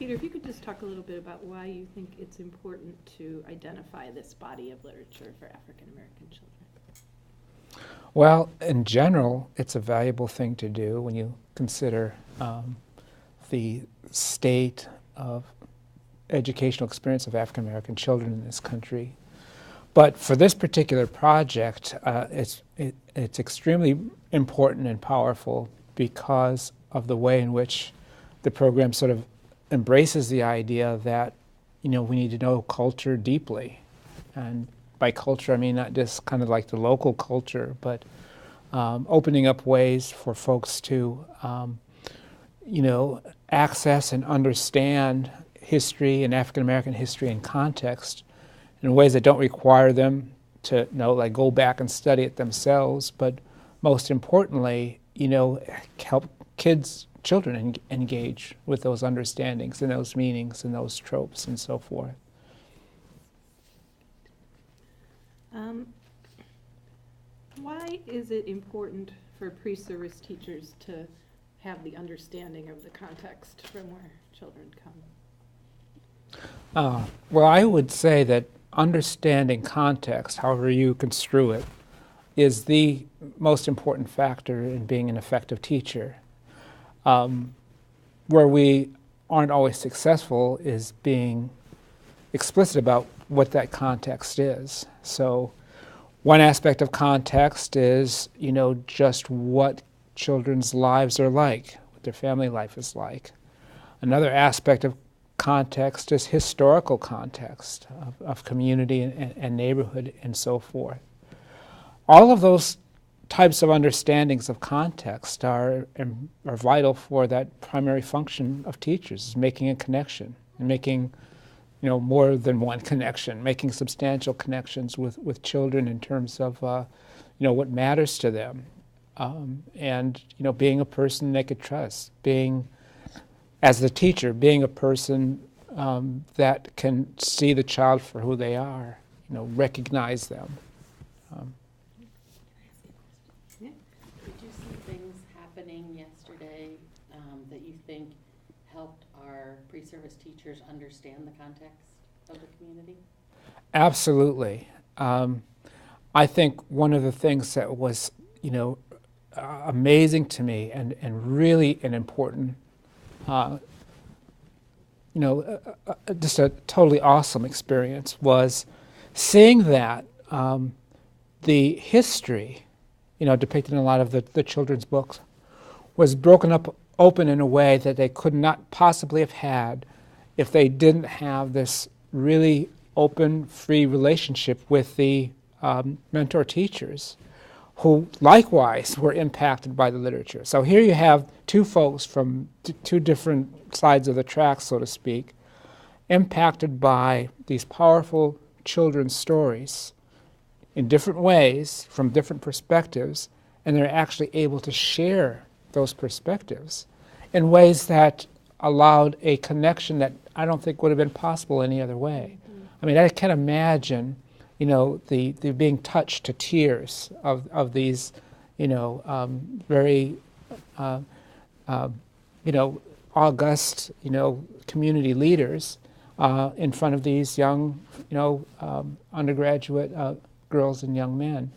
Peter, if you could just talk a little bit about why you think it's important to identify this body of literature for African American children. Well, in general, it's a valuable thing to do when you consider the state of educational experience of African American children in this country. But for this particular project, it's extremely important and powerful because of the way in which the program sort of embraces the idea that, we need to know culture deeply. And by culture, I mean not just kind of like the local culture, but opening up ways for folks to, access and understand history and African American history and context in ways that don't require them to go back and study it themselves, but most importantly, help children engage with those understandings and those meanings and those tropes and so forth. Why is it important for pre-service teachers to have the understanding of the context from where children come? Well, I would say that understanding context, however you construe it, is the most important factor in being an effective teacher. Where we aren't always successful is being explicit about what that context is. So one aspect of context is, just what children's lives are like, what their family life is like. Another aspect of context is historical context of community and neighborhood and so forth. All of those types of understandings of context are vital for that primary function of teachers, is making a connection and making more than one connection, making substantial connections with children in terms of what matters to them, and being a person they could trust, being, as the teacher, being a person that can see the child for who they are, recognize them. Did you see things happening yesterday that you think helped our pre-service teachers understand the context of the community? Absolutely. I think one of the things that was, amazing to me and really an important, just a totally awesome experience was seeing that the history, depicted in a lot of the children's books, was broken up open in a way that they could not possibly have had if they didn't have this really open, free relationship with the mentor teachers, who likewise were impacted by the literature. So here you have two folks from two different sides of the tracks, so to speak, impacted by these powerful children's stories in different ways, from different perspectives, and they're actually able to share those perspectives in ways that allowed a connection that I don't think would have been possible any other way. I mean, I can't imagine, the being touched to tears of these, very, august, community leaders in front of these young, undergraduate girls and young men.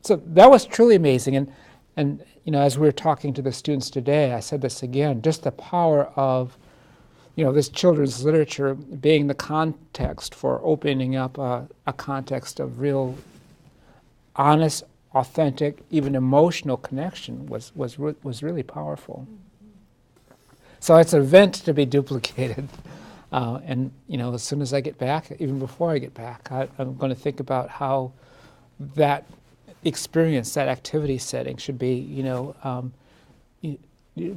So that was truly amazing. And as we were talking to the students today, I said this again, just the power of, this children's literature being the context for opening up a context of real, honest, authentic, even emotional connection was really powerful. So it's an event to be duplicated. And as soon as I get back, even before I get back, I'm going to think about how that experience, that activity setting should be,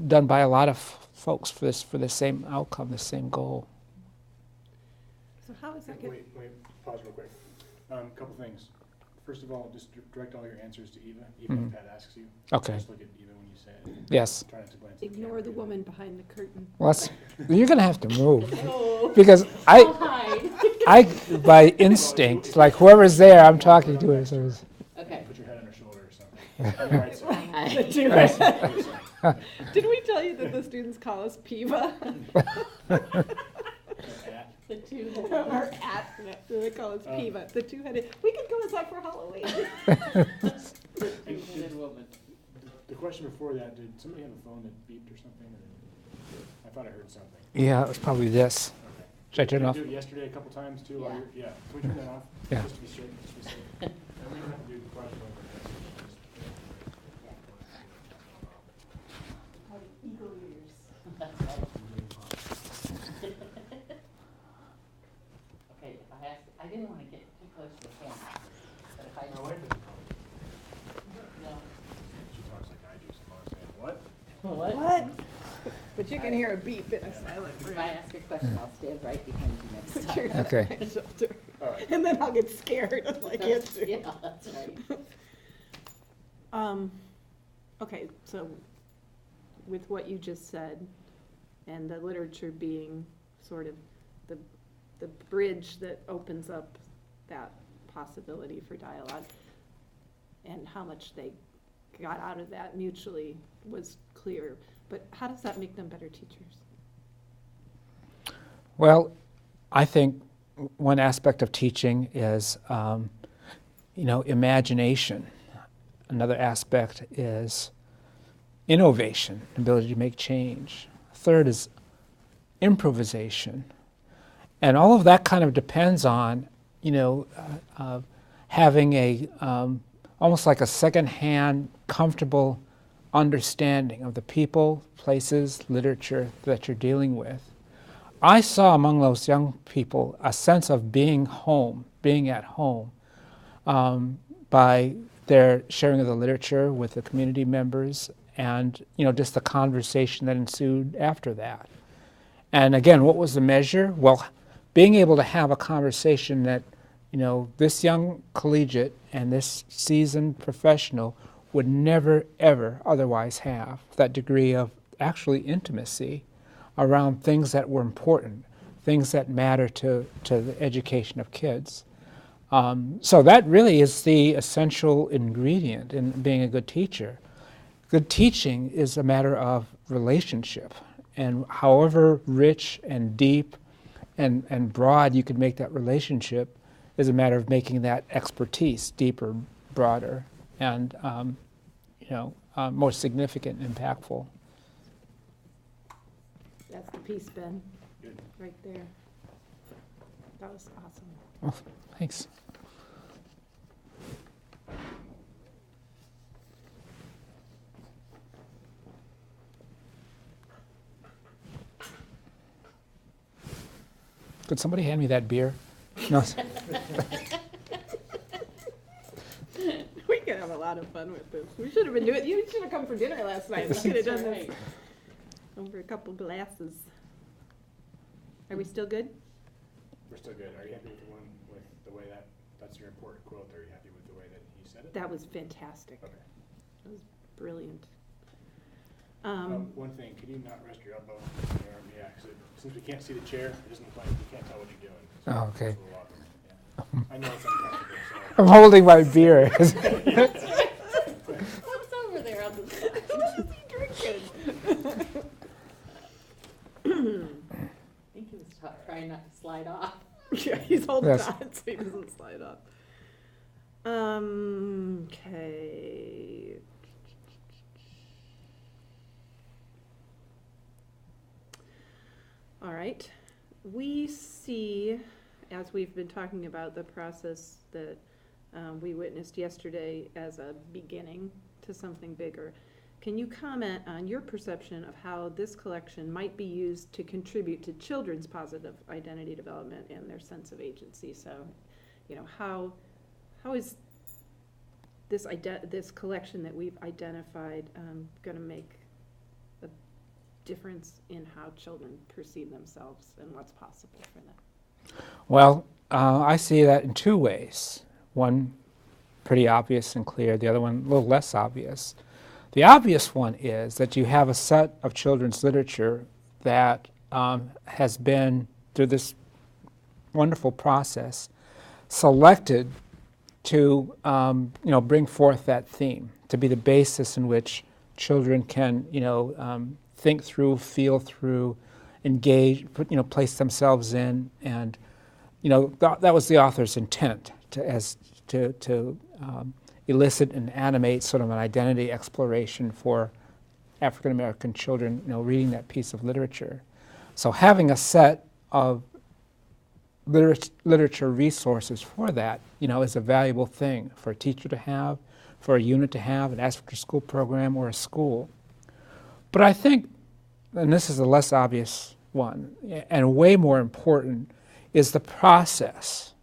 done by a lot of folks for the same outcome, the same goal. So how is that? Wait, pause real quick. Couple things. First of all, just direct all your answers to Eva, even if Pat asks you. Okay. Just look at Eva when you say it. Yes. Try not to glance at Ignore camera. the woman behind the curtain. Well, you're going to have to move Oh. because I'll hide. I, by instinct, like whoever's there, I'm talking to her. So Okay. Put your head on her shoulder or something. On the right side. The two Right. headed. Did we tell you that the students call us Piva? At. The two. Or at, they call us Piva, the two-headed. We could go as that for Halloween. The two-headed woman. The question before that, did somebody have a phone that beeped or something? Or I thought I heard something. Yeah, it was probably this. Okay. Should I turn it Did off? you do it yesterday a couple times too? While Yeah. you're, yeah. Can we turn that off? Yeah. Just to be safe. Just to be safe. And we don't have to do the question over. Eagle ears. That's right. Okay, if I ask, I didn't want to get too close to the camera, but if I. My wife doesn't call me. No. She talks like I do. So I'm saying, what? What? But you can hear a beep in a silent If room. I ask a question, I'll stand right behind you next Put time. your head Okay. on my shoulder. All right. And then I'll get scared like you do. Yeah, that's right. Okay, so with what you just said, and the literature being sort of the bridge that opens up that possibility for dialogue, and how much they got out of that mutually was clear, but how does that make them better teachers? Well, I think one aspect of teaching is, imagination. Another aspect is innovation, ability to make change. Third is improvisation. And all of that kind of depends on, having a, almost like a secondhand, comfortable understanding of the people, places, literature that you're dealing with. I saw among those young people a sense of being home, being at home, by their sharing of the literature with the community members and, just the conversation that ensued after that. And again, what was the measure? Well, being able to have a conversation that, this young collegiate and this seasoned professional would never, ever otherwise have, that degree of actually intimacy around things that were important, things that matter to the education of kids. So that really is the essential ingredient in being a good teacher. Good teaching is a matter of relationship, and however rich and deep and broad you can make that relationship is a matter of making that expertise deeper, broader, and more significant and impactful. That's the piece, Ben, Good. right there. That was awesome. Well, thanks. Could somebody hand me that beer? No. We could have a lot of fun with this. We should have been doing, you should have come for dinner last night. We could have done this Right. over a couple glasses. Are we still good? We're still good. Are you happy with the one with the way that's your important quote? Are you happy with the way that he said it? That was fantastic. Okay. That was brilliant. One thing, could you not rest your elbow on your arm? Yeah, because since we can't see the chair, it doesn't look like we can't tell what you're doing. So Oh, okay. it's a little awkward. Yeah. I know it's uncomfortable, I'm holding my beer. What's over there on the side? What is he drinking? I think he was trying not to slide off. Yeah, he's holding Yes. on so he doesn't slide up. Okay. All right. We see, as we've been talking about the process that we witnessed yesterday as a beginning to something bigger. Can you comment on your perception of how this collection might be used to contribute to children's positive identity development and their sense of agency? So, how is this collection that we've identified going to make a difference in how children perceive themselves and what's possible for them? Well, I see that in two ways. One pretty obvious and clear, the other one a little less obvious. The obvious one is that you have a set of children's literature that has been, through this wonderful process, selected to bring forth that theme, to be the basis in which children can, think through, feel through, engage, place themselves in, and that was the author's intent to elicit and animate sort of an identity exploration for African American children, reading that piece of literature. So having a set of literature resources for that, is a valuable thing for a teacher to have, for a unit to have, an after-school program or a school. But I think, and this is a less obvious one, and way more important, is the process.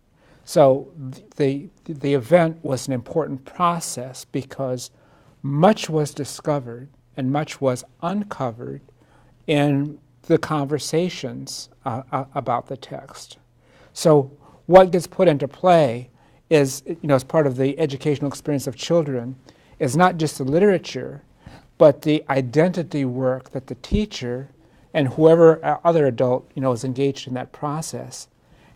So the event was an important process because much was discovered and much was uncovered in the conversations about the text. So what gets put into play is, as part of the educational experience of children, is not just the literature, but the identity work that the teacher and whoever other adult, is engaged in that process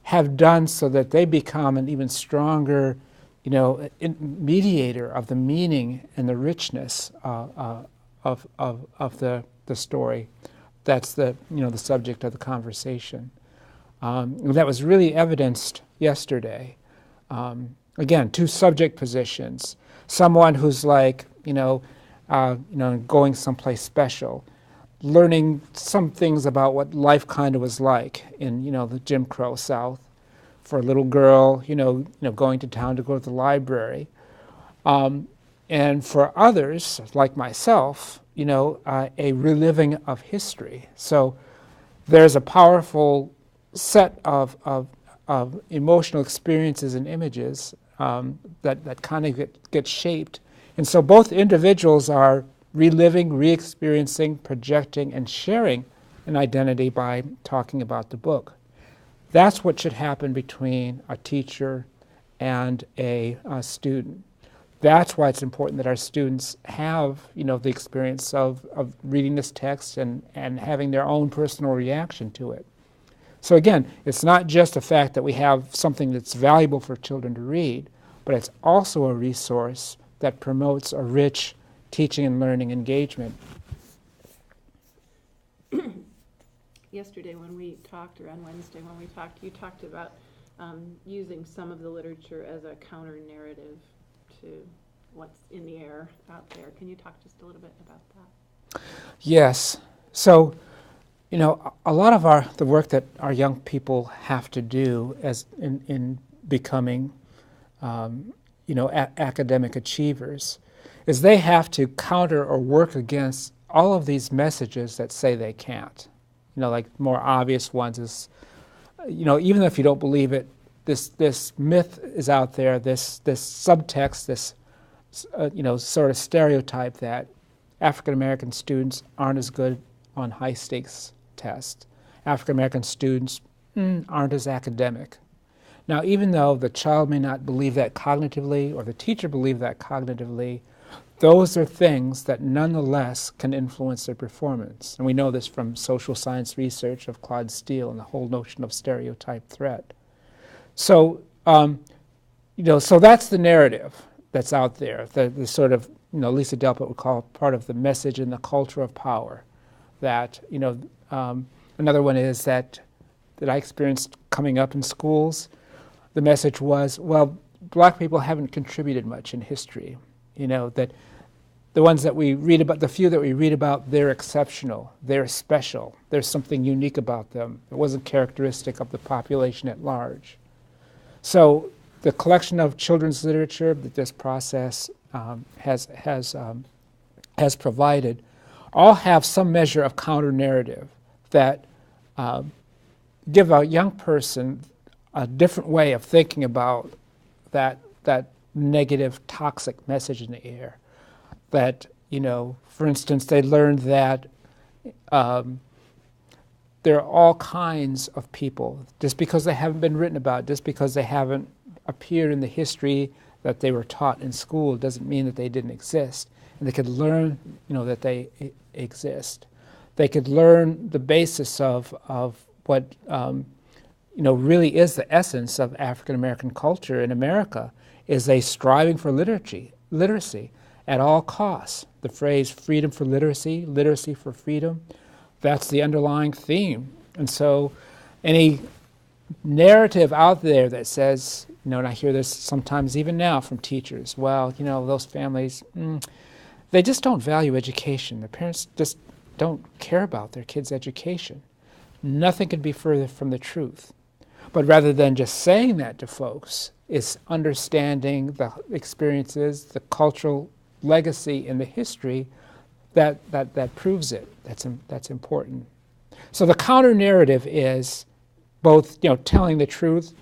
have done so that they become an even stronger, mediator of the meaning and the richness of the story. That's the subject of the conversation. That was really evidenced yesterday. Again, two subject positions. Someone who's like, going someplace special, learning some things about what life kind of was like in, the Jim Crow South. For a little girl, going to town to go to the library. And for others, like myself, a reliving of history. So there's a powerful set of emotional experiences and images that kind of get shaped. And so both individuals are reliving, re-experiencing, projecting, and sharing an identity by talking about the book. That's what should happen between a teacher and a student. That's why it's important that our students have, the experience of reading this text and having their own personal reaction to it. So again, it's not just the fact that we have something that's valuable for children to read, but it's also a resource that promotes a rich teaching and learning engagement. Yesterday when we talked, or on Wednesday when we talked, you talked about using some of the literature as a counter-narrative to what's in the air out there. Can you talk just a little bit about that? Yes. So, a lot of the work that our young people have to do as in becoming, academic achievers is they have to counter or work against all of these messages that say they can't. Like more obvious ones is, even if you don't believe it, this myth is out there, this subtext, this, sort of stereotype that African American students aren't as good on high stakes tests. African American students aren't as academic. Now, even though the child may not believe that cognitively or the teacher believe that cognitively, those are things that nonetheless can influence their performance. And we know this from social science research of Claude Steele and the whole notion of stereotype threat. So, so that's the narrative that's out there, the sort of, Lisa Delpit would call part of the message and the culture of power. That, another one is that I experienced coming up in schools. The message was, well, black people haven't contributed much in history. That the ones that we read about, the few that we read about, they're exceptional, they're special, there's something unique about them. It wasn't characteristic of the population at large. So the collection of children's literature that this process has provided all have some measure of counter-narrative that give a young person a different way of thinking about that negative, toxic message in the air. That, for instance, they learned that there are all kinds of people. Just because they haven't been written about, just because they haven't appeared in the history that they were taught in school, doesn't mean that they didn't exist. And they could learn, that they exist. They could learn the basis of what, really is the essence of African American culture in America, is a striving for literacy, at all costs. The phrase freedom for literacy, literacy for freedom, that's the underlying theme. And so any narrative out there that says, and I hear this sometimes even now from teachers, well, those families, they just don't value education. The parents just don't care about their kids' education. Nothing could be further from the truth. But rather than just saying that to folks, it's understanding the experiences, the cultural legacy, and the history that proves it. That's important. So the counter narrative is both telling the truth,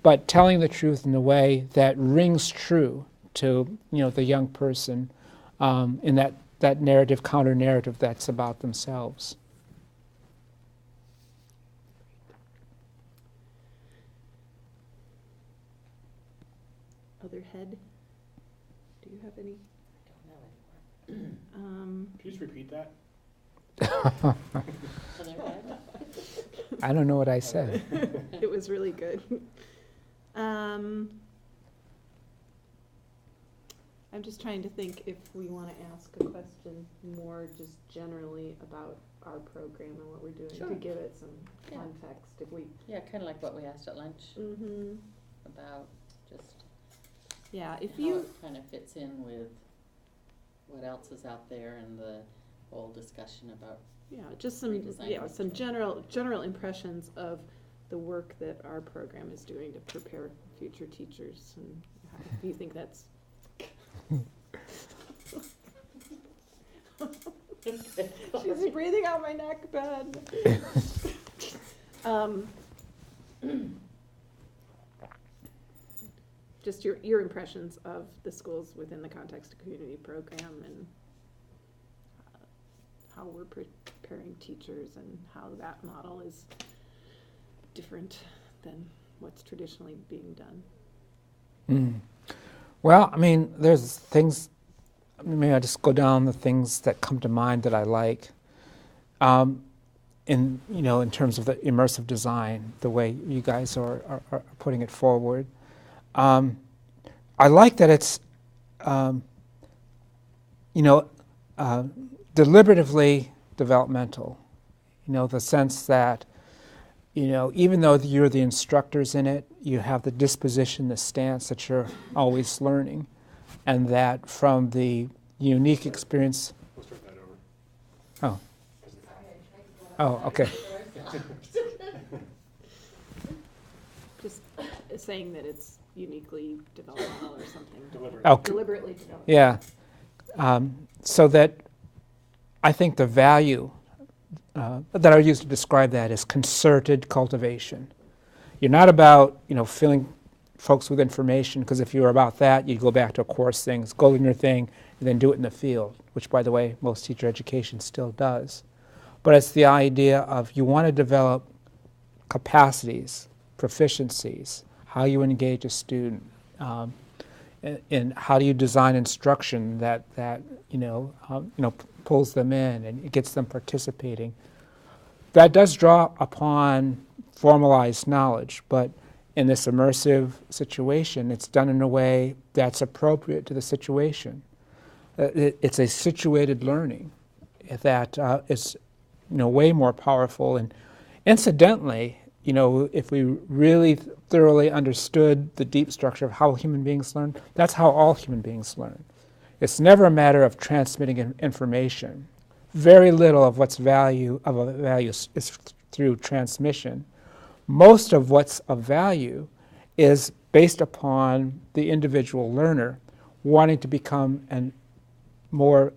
but telling the truth in a way that rings true to the young person in that narrative, counter narrative that's about themselves. Other head? Do you have any? Don't know Um, Can you just repeat that? anymore. Other head? I don't know what I said. It was really good. I'm just trying to think if we want to ask a question more just generally about our program and what we're doing Sure. to give it some Yeah. context. If we, Yeah, kind of like what we asked at lunch about just yeah, if how you, it kind of fits in with what else is out there and the whole discussion about. yeah, just some, Redesign yeah, it. some general impressions of the work that our program is doing to prepare future teachers, and how, do you think that's? She's breathing out my neck, bad. Just your impressions of the schools within the context of community program, and how we're preparing teachers, and how that model is different than what's traditionally being done. Well, there's things, maybe I just go down the things that come to mind that I like. In terms of the immersive design, the way you guys are putting it forward. I like that it's, deliberatively developmental. The sense that, even though you're the instructors in it, you have the disposition, the stance that you're always learning, and that from the unique experience. We'll start that over. Oh, okay. Just saying that it's uniquely developmental or something. Deliberate. Oh, Deliberately developmental. yeah. So that I think the value that I use to describe that is concerted cultivation. You're not about, filling folks with information, because if you were about that, you'd go back to a course things, go in your thing, and then do it in the field, which, by the way, most teacher education still does. But it's the idea of you want to develop capacities, proficiencies, how you engage a student, and how do you design instruction that pulls them in and gets them participating. That does draw upon formalized knowledge, but in this immersive situation, it's done in a way that's appropriate to the situation. It's a situated learning that is way more powerful. And incidentally, if we really thoroughly understood the deep structure of how human beings learn, that's how all human beings learn. It's never a matter of transmitting information. Very little of what's value is through transmission. Most of what's of value is based upon the individual learner wanting to become a more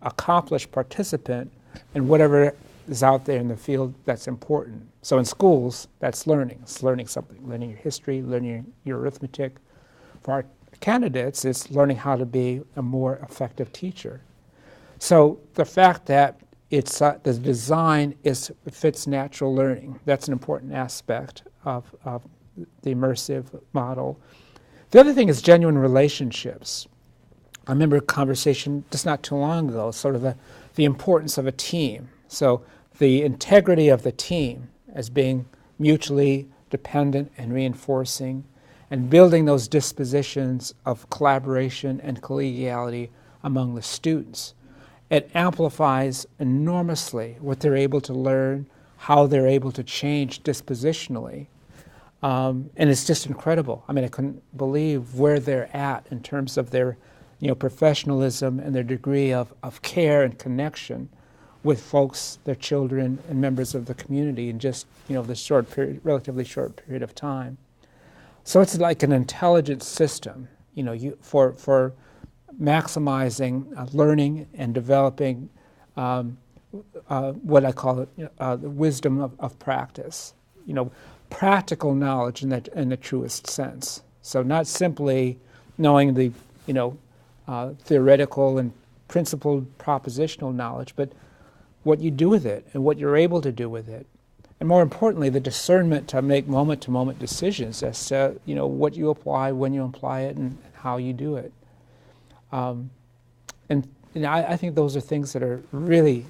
accomplished participant in whatever is out there in the field that's important. So in schools, that's learning. It's learning something, learning your history, learning your arithmetic. For our candidates, it's learning how to be a more effective teacher. So the fact that it's the design fits natural learning, that's an important aspect of the immersive model. The other thing is genuine relationships. I remember a conversation just not too long ago, sort of the importance of a team. So the integrity of the team as being mutually dependent and reinforcing, and building those dispositions of collaboration and collegiality among the students. It amplifies enormously what they're able to learn, how they're able to change dispositionally. And it's just incredible. I mean, I couldn't believe where they're at in terms of their, professionalism and their degree of care and connection with folks, their children, and members of the community in just, this relatively short period of time. So it's like an intelligent system, for maximizing learning and developing what I call it, the wisdom of practice. Practical knowledge in the truest sense. So not simply knowing the, theoretical and principled propositional knowledge, but what you do with it and what you're able to do with it. And more importantly, the discernment to make moment-to-moment decisions as to, what you apply, when you apply it, and how you do it. I think those are things that are really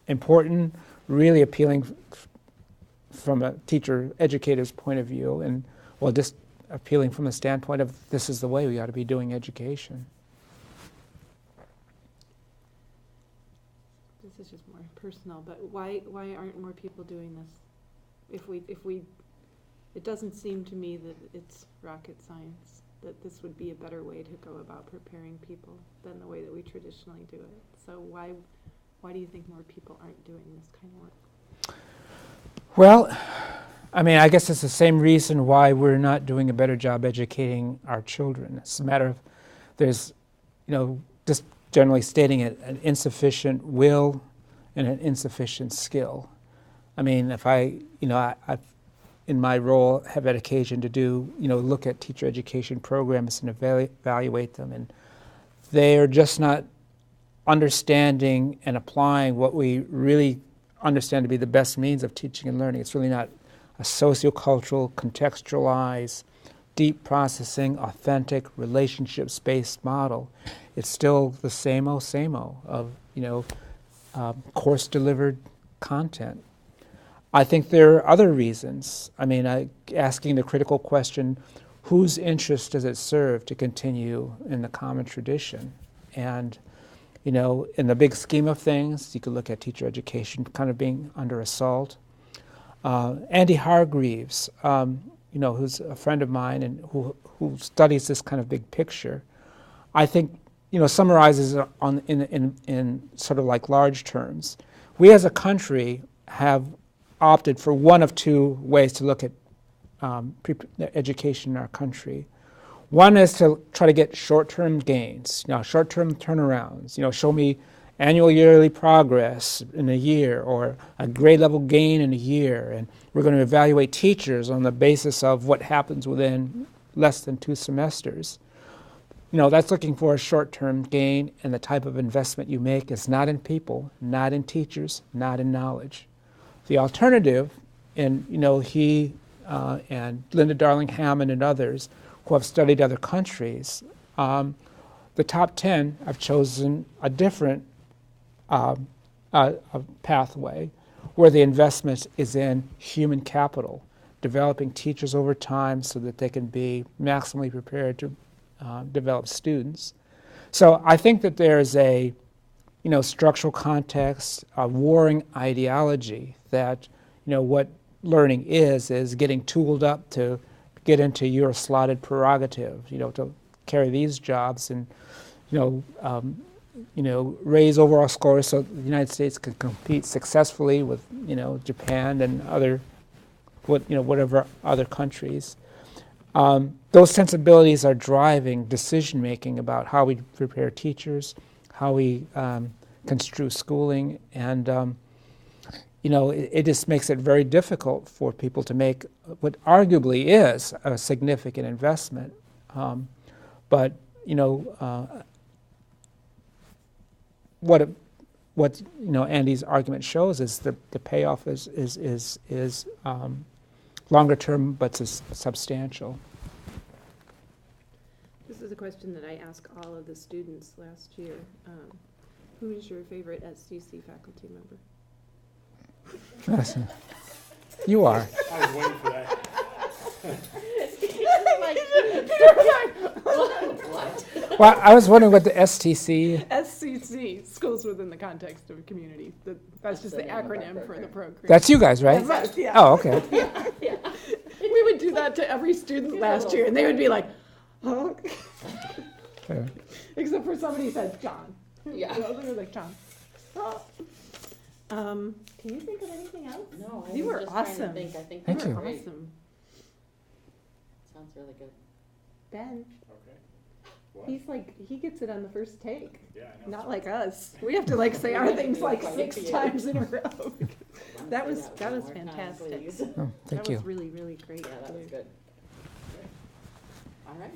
important, really appealing from a teacher-educator's point of view, and, just appealing from the standpoint of this is the way we ought to be doing education. This is just more personal, but why aren't more people doing this? If we, it doesn't seem to me that it's rocket science, that this would be a better way to go about preparing people than the way that we traditionally do it. So why do you think more people aren't doing this kind of work? Well, I guess it's the same reason why we're not doing a better job educating our children. It's a matter of there's, just generally stating it, an insufficient will and an insufficient skill. If I in my role have had occasion to do, look at teacher education programs and evaluate them, and they are just not understanding and applying what we really understand to be the best means of teaching and learning. It's really not a sociocultural, contextualized, deep processing, authentic, relationships-based model. It's still the same-o of, course-delivered content. I think there are other reasons. Asking the critical question, whose interest does it serve to continue in the common tradition? And, in the big scheme of things, you could look at teacher education kind of being under assault. Andy Hargreaves, who's a friend of mine and who studies this kind of big picture, I think, summarizes it in sort of like large terms. We as a country have opted for one of two ways to look at education in our country. One is to try to get short-term gains, short-term turnarounds, show me annual yearly progress in a year or a grade level gain in a year, and we're going to evaluate teachers on the basis of what happens within less than 2 semesters. That's looking for a short-term gain, and the type of investment you make is not in people, not in teachers, not in knowledge. The alternative, and he and Linda Darling Hammond and others who have studied other countries, the top 10 have chosen a different pathway where the investment is in human capital, developing teachers over time so that they can be maximally prepared to develop students. So I think that there's a structural context, a warring ideology that what learning is getting tooled up to get into your slotted prerogative, to carry these jobs and raise overall scores so the United States can compete successfully with Japan and other whatever other countries. Those sensibilities are driving decision making about how we prepare teachers, how we construe schooling, and it just makes it very difficult for people to make what arguably is a significant investment. But what Andy's argument shows is the payoff is longer term, but substantial. This is a question that I asked all of the students last year. Who is your favorite SCC faculty member? You are. I was waiting for that. What? Well, I was wondering what the STC, SCC, Schools Within the Context of a Community. That's just the the name of our acronym for the program. program. that's you guys, right? That's us, yeah. Oh, okay. Yeah. We would do that to every student last year, and they would be like, huh? Yeah. Except for somebody said John. Yeah. They were like, John. Oh. Can you think of anything else? No, I You was were just trying to awesome. think. I think Thank you you. were great. Awesome. Sounds really good. Ben, Okay. What? he's like, he gets it on the first take. Yeah, I know. Not like us. We have to like say our things like Quiet 6 to you. times in a row. That Wanna was- say that one was more time, fantastic. please? Oh, thank That you. was really, really great. Yeah, that was good. All right.